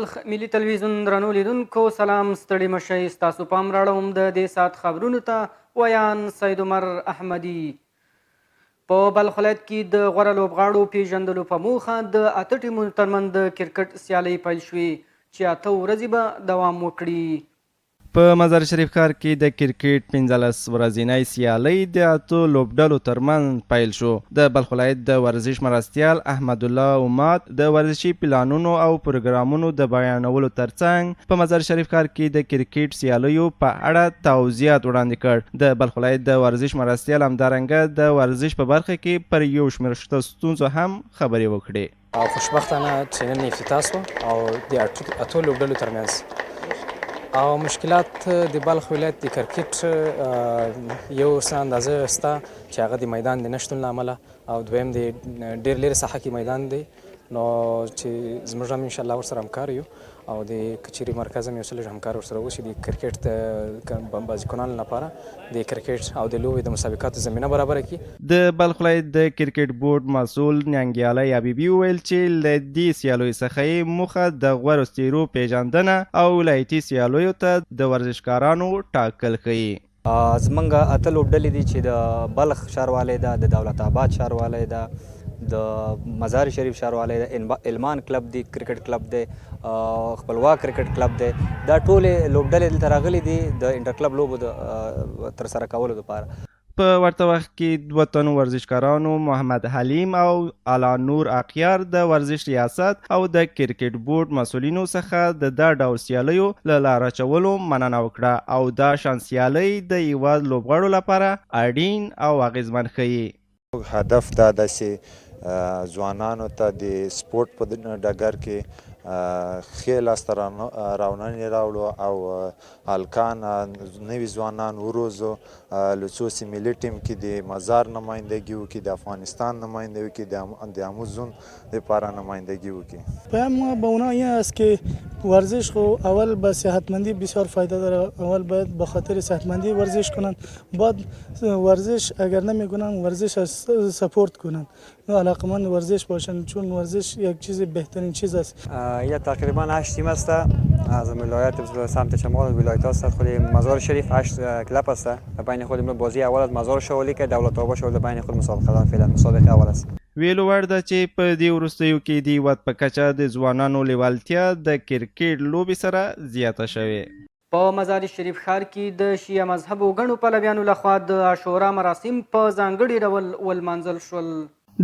بلخ ملي تلویزیون درنو لیدونکو سلام، ستړي مشئ. ستاسو پام راړوم د دې ساعت خبرونو ته. ویان سید عمر احمدي. په بلخ ولایت کې د غوره لوبغاړو پیژندلو په موخه د 8 ټیمونو ترمنځ د کرکټ سیالۍ پیل شوې چې 8 ورځې به دوام وکړي. په مزار شریف ښار کې د کرکټ 15 ورځنۍ سیالۍ د 8 لوبډلو ترمنځ پیل شو. د بلخ ولایت د ورزش مرستیال احمد الله اماد د ورزشي پلانونو او پروګرامونو د بیانولو ترڅنګ په مزار شریف ښار کې د کرکټ سیالیو په اړه توضیحات وړاندې کړ. د بلخ ولایت د ورزش مرستیال همدارنګه د ورزش په برخه کې پر یو شمېر شته ستونزو هم خبرې وکړې. او خوشبختانه چې نن افتتاح شو او د 8 لوبډلو ترمنځ او مشکلات د بلخ ولایت د کرکټ یو څه اندازه شته چې هغه د میدان د نشتون له امله او دویم د ډېر لرې ساحه کې میدان دی، نو چې زموږ هم انشاءالله ورسره همکار یو او د کچېرې مرکز هم یو څه لږ همکار ورسره وشي د کرکټ د بازیکنانو لپاره د کرکټ او د لوبې د مسابقاتو زمینه برابره کړي. د بلخ ولایت د کرکټ بورډ مسؤل نیانګیالی حبیبي وویل چې له دې سیالیو څخه یې موخه د غوره څېرو پیژندنه او ولایتي سیالیو ته د ورزشکارانو ټاکل ښیي. زمونږ 8 لوبډلې دي چې د بلخ ښاروالی ده، د دولت آباد ښاروالی ده، د مزار شریف ښاروالی ده، علمان کلب دی، کرکټ کلب دی، خپلواک کرکټ کلب دی. دا ټولې لوبډلې دلته راغلي دي د انټر کلب لوبو د ترسره کولو لپاره. په ورته وخت کې 2 تنو ورزشکارانو محمد حلیم او اعلی نور اقیار د ورزش ریاست او د کرکټ بورډ مسؤلینو څخه د دا ډول سیالیو له لاره اچولو مننه وکړه او دا شان سیالۍ د هیواد لوبغاړو لپاره اړین او اغیزمن ښیي. هدف دا ده چې ځوانانو ته د سپورټ په ډګر کې ښې لاسته راوړنې راوړو او هلکان نوي ځوانان وروزو، له څو چې ملي ټیم کې د مزار نمایندګي وکړي، د افغانستان نمایندگی وکړي، د اموزون لپاره نمایندگی وکړي. پیام به اونا این است که ورزش خو اول به صحتمندی بسیار فایده داره. اول باید به خاطر صحتمندی ورزش کنن، بعد ورزش اگر نمیکنن ورزش سپورت کنن، علاقمند ورزش باشن، چون ورزش یک چیز بهترین چیز است. یا تقریبا 8 تیم است از ولایت سمت شمال ولایت است. خود مزار شریف 8 کلب است. بین خود بازی اول از مزار شوالی که دولت آباد شوالی بین خود مسابقه فعلا مسابقه اول است. ویلو وړ ده چې په دې وروستیو کې د هیواد په کچه د ځوانانو لیوالتیا د کرکټ لوبې سره زیاته شوې. په مزار شریف ښار کې د شیعه مذهبو ګڼو پلویانو لخوا د عاشورا مراسم په ځانګړي ډول ولمانځل شول.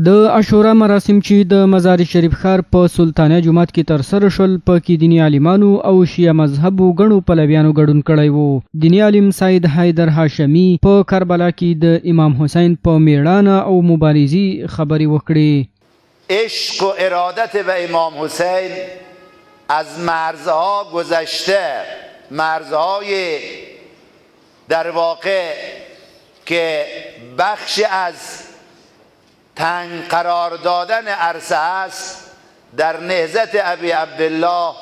د عاشورا مراسم چې د مزار شریف ښار په سلطانیه جومات کې ترسره شول، په کې دیني عالمانو او شیعه مذهبو ګڼو پلویانو ګډون کړی و. دیني عالم سید حیدر هاشمي په کربلا کې د امام حسین په میړانه او مبارزي خبرې وکړې. عشق و ارادت به امام حسین از مرزها گذشته، مرزهای در واقع که بخش از تنگ قرار دادن عرصه است در نهضت ابی عبدالله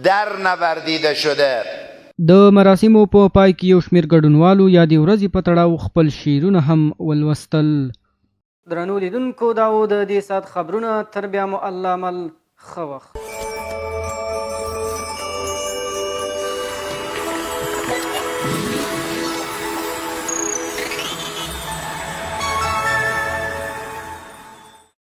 در نوردیده شده. د مراسمو په پای کې یو شمېر ګډونوالو یا د ورځې په تړاو خپل شعرونه هم ولوستل. درنو لیدونکو دا و د دې ساعت خبرونه. تر بیا مو الله مل ښه وخت.